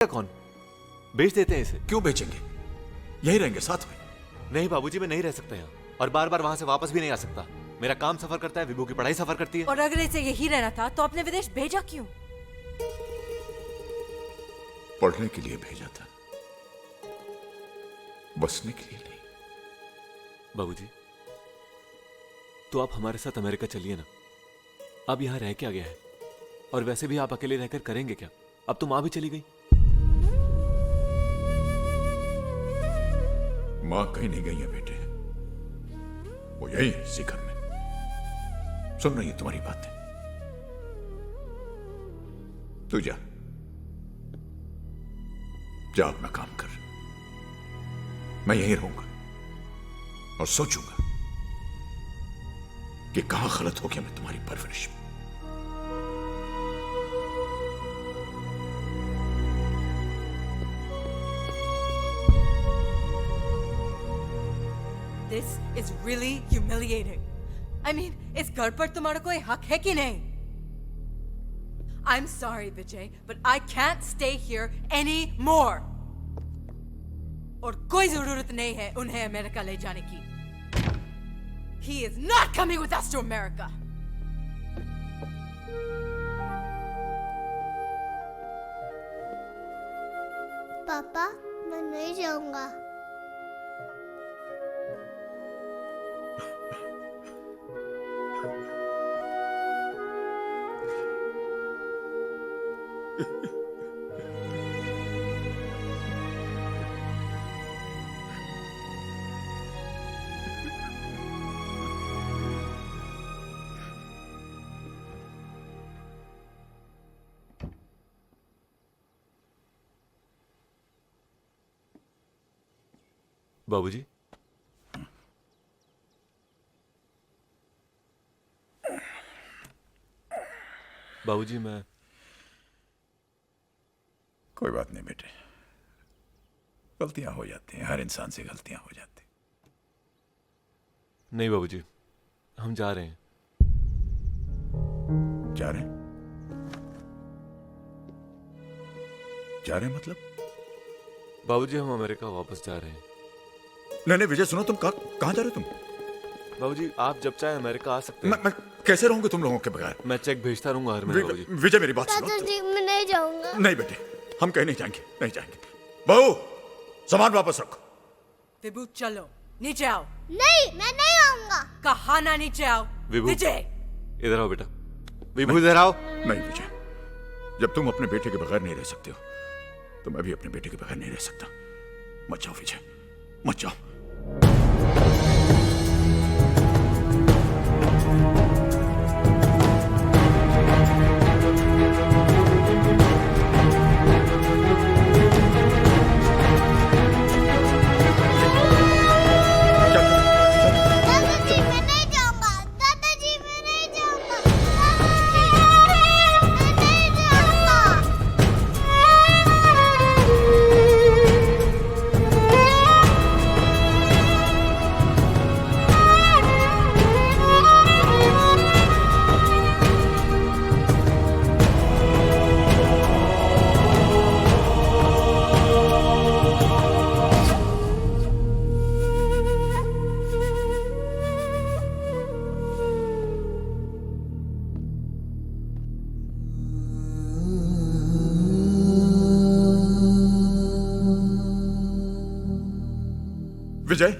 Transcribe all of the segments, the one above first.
कौन? बेच देते हैं इसे। क्यों बेचेंगे? यही रहेंगे साथ में। नहीं बाबूजी, मैं नहीं रह सकता यहाँ और बार बार वहां से वापस भी नहीं आ सकता। मेरा काम सफर करता है, विभू की पढ़ाई सफर करती है। और अगर इसे यही रहना था तो आपने विदेश भेजा क्यों? पढ़ने के लिए भेजा था, बसने के लिए नहीं। बाबूजी, तो आप हमारे साथ अमेरिका चलिए ना। अब यहाँ रह क्या गया है? और वैसे भी आप अकेले रहकर करेंगे क्या? अब तो माँ भी चली गई। मां कहीं नहीं गई है बेटे, वो यही है इसी घर में। सुन रही है तुम्हारी बातें। तू जा जा, अपना काम कर। मैं यहीं रहूंगा और सोचूंगा कि कहां गलत हो गया मैं तुम्हारी परवरिश में। This is really humiliating. I mean, इस घर पर तुम्हारा कोई हक है कि नहीं? I'm sorry, Vijay, but I can't stay here anymore. और कोई जरूरत नहीं है उन्हें अमेरिका ले जाने की. He is not coming with us to America. पापा, मैं नहीं जाऊंगा। बाबूजी, बाबूजी मैं... कोई बात नहीं बेटे, गलतियां हो जाती हैं, हर इंसान से गलतियां हो जाती। नहीं बाबूजी, हम जा रहे हैं। जा रहे हैं? जा रहे हैं मतलब? बाबूजी, हम अमेरिका वापस जा रहे हैं। नहीं नहीं विजय, सुनो, तुम कहां जा रहे हो तुम? बाबूजी, आप जब चाहे अमेरिका आ सकते हैं। मैं कैसे रहूंगा तुम लोगों के बगैर? मैं चेक भेजता रहूंगा हर महीने। बाबूजी विजय, मेरी बात सुनो। दादाजी, मैं नहीं जाऊंगा। नहीं बेटे, हम कहीं नहीं जाएंगे, नहीं जाएंगे। बहू, सामान वापस रखो। विभू, चलो नीचे आओ। नहीं, मैं नहीं आऊंगा। कहा ना नीचे आओ। विभू, विजय, इधर आओ बेटा। विभू, इधर आओ। नहीं विजय, जब तुम अपने बेटे के बगैर नहीं रह सकते हो तो मैं भी अपने बेटे के बगैर नहीं रह सकता। मत जाओ विजय, मत जाओ। दादाजी, मैं नहीं जाऊंगा। दादाजी, मैं नहीं जाऊंगा। दादाजी, मैं नहीं जाऊंगा। विजय,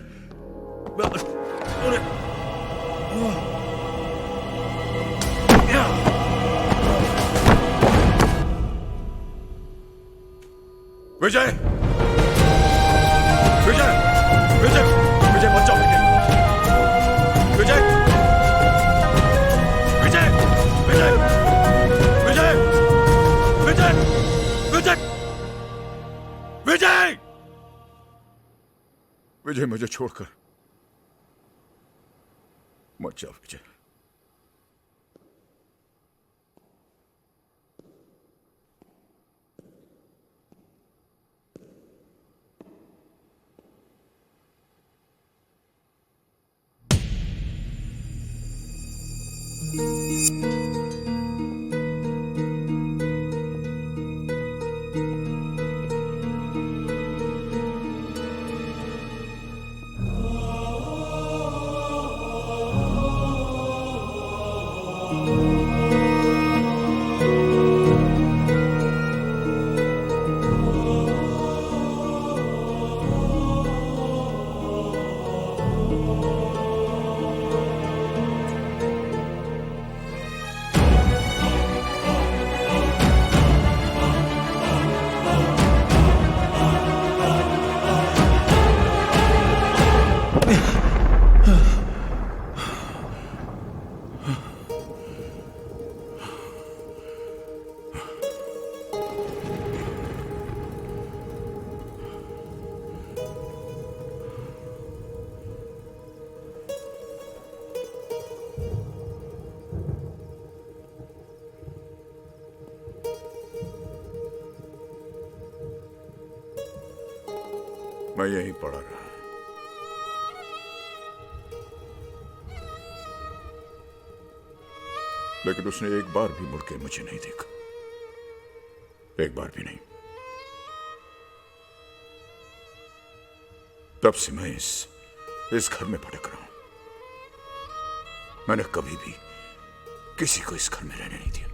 विजय, विजय, विजय, विजय, मत जाओ बेटे। विजय, विजय, विजय, विजय, विजय, विजय, विजय, विजय, मुझे छोड़कर मत जाओ विजय। मैं यहीं पड़ा रहा। लेकिन उसने एक बार भी मुड़ के मुझे नहीं देखा, एक बार भी नहीं। तब से मैं इस घर में भटक रहा हूं। मैंने कभी भी किसी को इस घर में रहने नहीं दिया।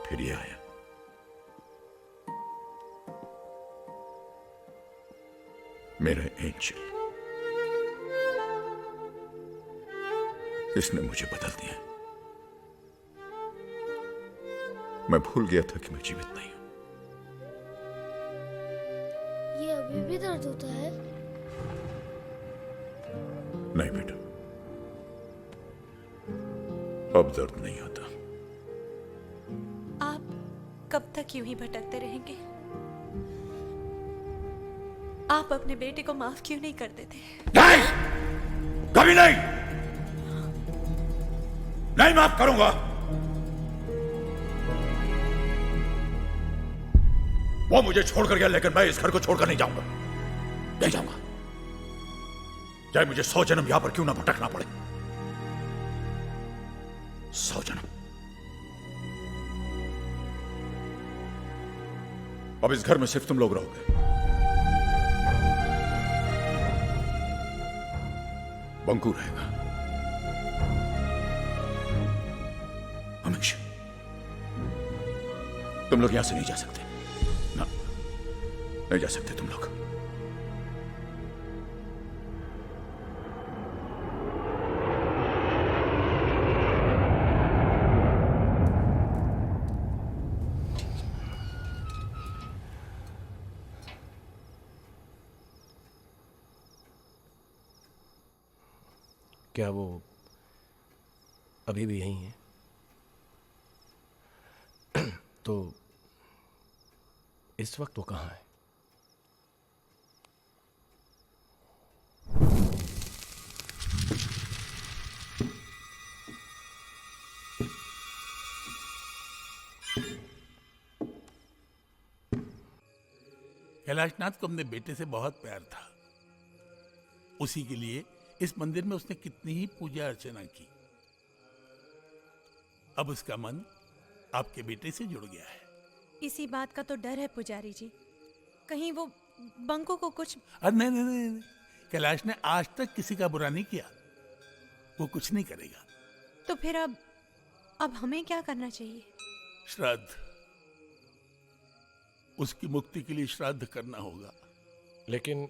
फिर ये आया, मेरा एंजल। इसने मुझे बदल दिया। मैं भूल गया था कि मैं जीवित नहीं हूं। ये अभी भी दर्द होता है? नहीं बेटा, अब दर्द नहीं होता। आप कब तक यूं ही भटकते रहेंगे? आप अपने बेटे को माफ क्यों नहीं कर देते? नहीं, कभी नहीं, नहीं माफ करूंगा। वो मुझे छोड़कर गया, लेकिन मैं इस घर को छोड़कर नहीं जाऊंगा, नहीं जाऊंगा। चाहे मुझे 100 जन्म यहां पर क्यों ना भटकना पड़े, 100 जन्म। अब इस घर में सिर्फ तुम लोग रहोगे। बंकू रहेगा हमेशा। तुम लोग यहां से नहीं जा सकते ना, नहीं जा सकते तुम लोग। क्या वो अभी भी यहीं है? तो इस वक्त वो कहाँ है? कैलाशनाथ को अपने बेटे से बहुत प्यार था। उसी के लिए इस मंदिर में उसने कितनी ही पूजा अर्चना की। अब उसका मन आपके बेटे से जुड़ गया है। इसी बात का तो डर है पुजारी जी, कहीं वो बंकू को कुछ। अरे नहीं नहीं नहीं नहीं। कैलाश ने आज तक किसी का बुरा नहीं किया, वो कुछ नहीं करेगा। तो फिर अब हमें क्या करना चाहिए? श्राद्ध, उसकी मुक्ति के लिए श्राद्ध करना होगा। लेकिन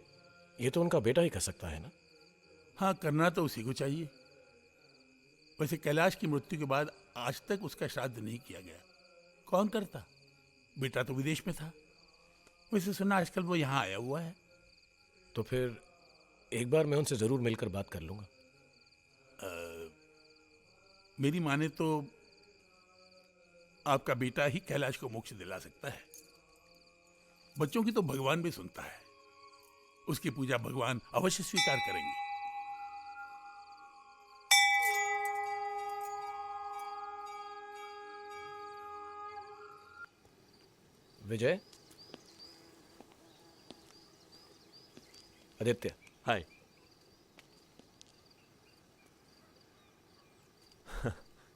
ये तो उनका बेटा ही कर सकता है ना? हाँ, करना तो उसी को चाहिए। वैसे कैलाश की मृत्यु के बाद आज तक उसका श्राद्ध नहीं किया गया। कौन करता? बेटा तो विदेश में था। वैसे सुना आजकल वो यहाँ आया हुआ है। तो फिर एक बार मैं उनसे जरूर मिलकर बात कर लूंगा। मेरी माने तो आपका बेटा ही कैलाश को मोक्ष दिला सकता है। बच्चों की तो भगवान भी सुनता है। उसकी पूजा भगवान अवश्य स्वीकार करेंगे। विजय, आदित्य, हाय।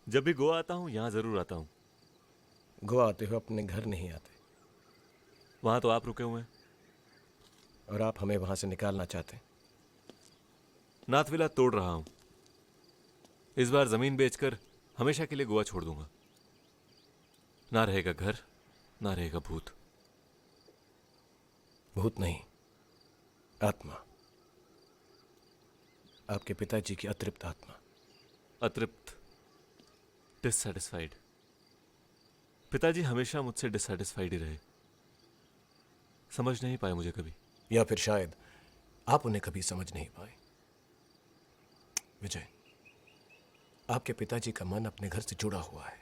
जब भी गोवा आता हूं यहां जरूर आता हूं। गोवा आते हुए अपने घर नहीं आते, वहां तो आप रुके हुए हैं। और आप हमें वहां से निकालना चाहते हैं। नाथविला तोड़ रहा हूं। इस बार जमीन बेचकर हमेशा के लिए गोवा छोड़ दूंगा। ना रहेगा घर, ना रहेगा भूत। भूत नहीं, आत्मा। आपके पिताजी की अतृप्त आत्मा। अतृप्त, डिससैटिस्फाइड। पिताजी हमेशा मुझसे डिससैटिस्फाइड ही रहे। समझ नहीं पाए मुझे कभी। या फिर शायद आप उन्हें कभी समझ नहीं पाए। विजय, आपके पिताजी का मन अपने घर से जुड़ा हुआ है।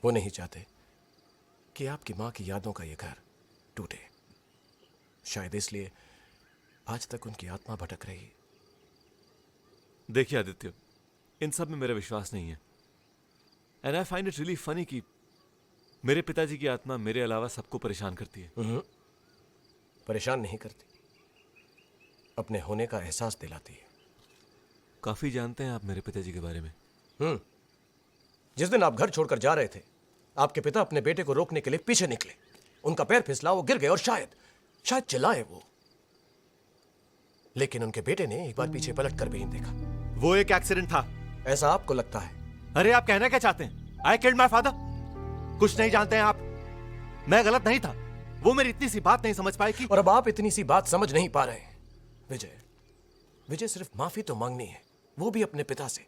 वो नहीं चाहते कि आपकी मां की यादों का ये घर टूटे। शायद इसलिए आज तक उनकी आत्मा भटक रही। देखिए आदित्य, इन सब में मेरा विश्वास नहीं है। And I find it really funny कि मेरे पिताजी की आत्मा मेरे अलावा सबको परेशान करती है। परेशान नहीं करती, अपने होने का एहसास दिलाती है। काफी जानते हैं आप मेरे पिताजी के बारे में। जिस दिन आप घर छोड़कर जा रहे थे, आपके पिता अपने बेटे को रोकने के लिए पीछे निकले। उनका पैर फिसला, वो गिर गए और शायद चिल्लाए वो। लेकिन उनके बेटे ने एक बार पीछे पलट कर भी नहीं देखा। वो एक एक्सीडेंट था। ऐसा आपको लगता है? अरे आप कहना क्या चाहते हैं? I killed my father? कुछ नहीं जानते हैं आप। मैं गलत नहीं था, वो मेरी इतनी सी बात नहीं समझ पाई कि। और अब आप इतनी सी बात समझ नहीं पा रहे हैं। विजय सिर्फ माफी तो मांगनी है, वो भी अपने पिता से।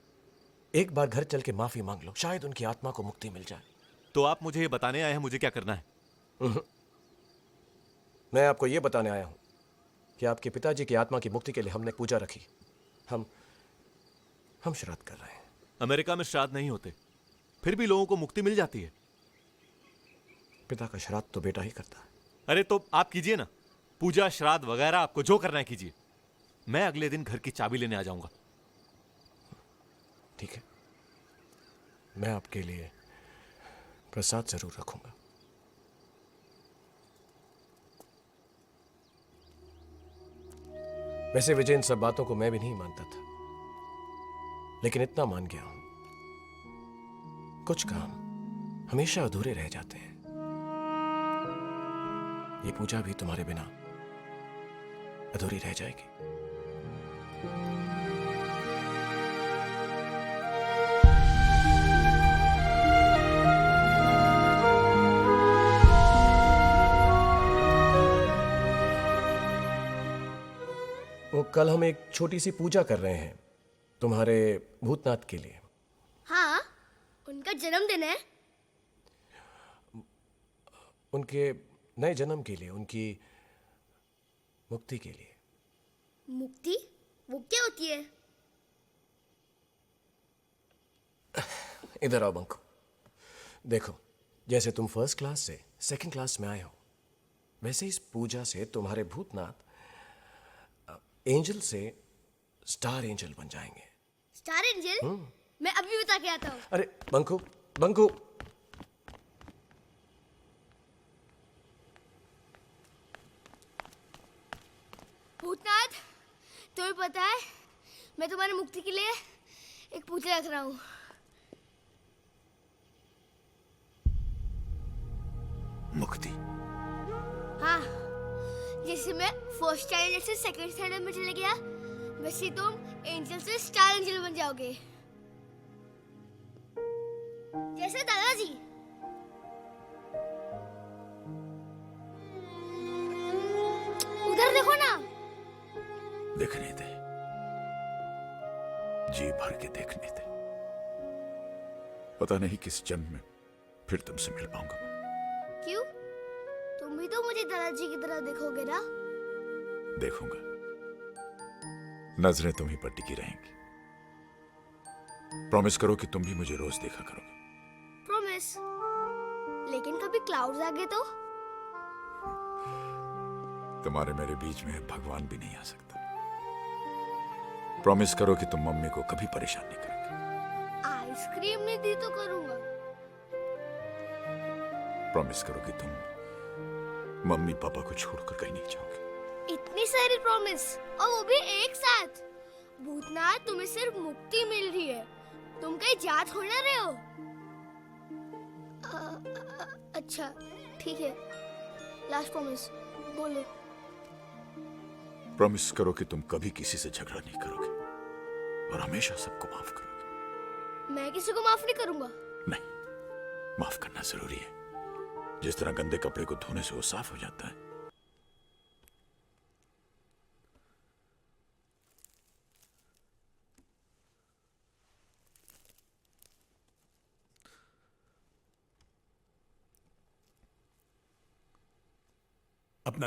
एक बार घर चल के माफी मांग लो, शायद उनकी आत्मा को मुक्ति मिल जाए। तो आप मुझे ये बताने आए हैं मुझे क्या करना है? मैं आपको ये बताने आया हूं कि आपके पिताजी की आत्मा की मुक्ति के लिए हमने पूजा रखी। हम श्राद्ध कर रहे हैं। अमेरिका में श्राद्ध नहीं होते, फिर भी लोगों को मुक्ति मिल जाती है। पिता का श्राद्ध तो बेटा ही करता है। अरे तो आप कीजिए ना, पूजा श्राद्ध वगैरह आपको जो करना है कीजिए। मैं अगले दिन घर की चाबी लेने आ जाऊंगा। ठीक है, मैं आपके लिए प्रसाद जरूर रखूंगा। वैसे विजय, इन सब बातों को मैं भी नहीं मानता था, लेकिन इतना मान गया हूं, कुछ काम हमेशा अधूरे रह जाते हैं। ये पूजा भी तुम्हारे बिना अधूरी रह जाएगी। वो कल हम एक छोटी सी पूजा कर रहे हैं तुम्हारे भूतनाथ के लिए। हाँ, उनका जन्मदिन है। उनके नए जन्म के लिए, उनकी मुक्ति के लिए। मुक्ति? वो क्या होती है? इधर आओ बंकू। देखो, जैसे तुम फर्स्ट क्लास से सेकंड क्लास में आए हो, वैसे इस पूजा से तुम्हारे भूतनाथ एंजल से स्टार एंजल बन जाएंगे। Star angel? मैं अभी बता के आता हूँ। अरे बंकू, बंकू, भूतनाथ, तुम्हें पता है मैं तुम्हारी मुक्ति के लिए एक पूजा रख रहा हूँ। मुक्ति? हाँ, जैसे मैं फर्स्ट स्टार से सेकंड स्टार में चले गया, वैसे तुम एंजल से स्टार एंजल बन जाओगे, जैसे दादाजी। उधर देखो ना। देखने दे, जी भर के देखने दे। पता नहीं किस जन्म में फिर तुमसे मिल पाऊंगा मैं। क्यों? तुम भी तो मुझे दादाजी की तरह देखोगे ना? देखूंगा, नजरें तुम्हीं पर टिकी रहेंगी। प्रॉमिस करो कि तुम भी मुझे रोज देखा करोगे। प्रॉमिस। लेकिन कभी क्लाउड्स आ गए तो? तुम्हारे मेरे बीच में भगवान भी नहीं आ सकता। प्रॉमिस करो कि तुम मम्मी को कभी परेशान नहीं करोगे। आइसक्रीम नहीं दी तो करूंगा। प्रॉमिस करो कि तुम मम्मी पापा को छोड़कर कहीं नहीं जाओगे। इतनी सारी प्रॉमिस, और वो भी एक साथ। भूतनाथ, तुम्हें सिर्फ मुक्ति मिल रही है, तुम कहीं जा थोड़ी ना रहे हो। अच्छा ठीक है, लास्ट प्रॉमिस बोलो। प्रॉमिस करो कि तुम कभी किसी से झगड़ा नहीं करोगे और हमेशा सबको माफ करोगे। मैं किसी को माफ नहीं करूंगा। नहीं, माफ करना जरूरी है। जिस तरह गंदे कपड़े को धोने से वो साफ हो जाता है,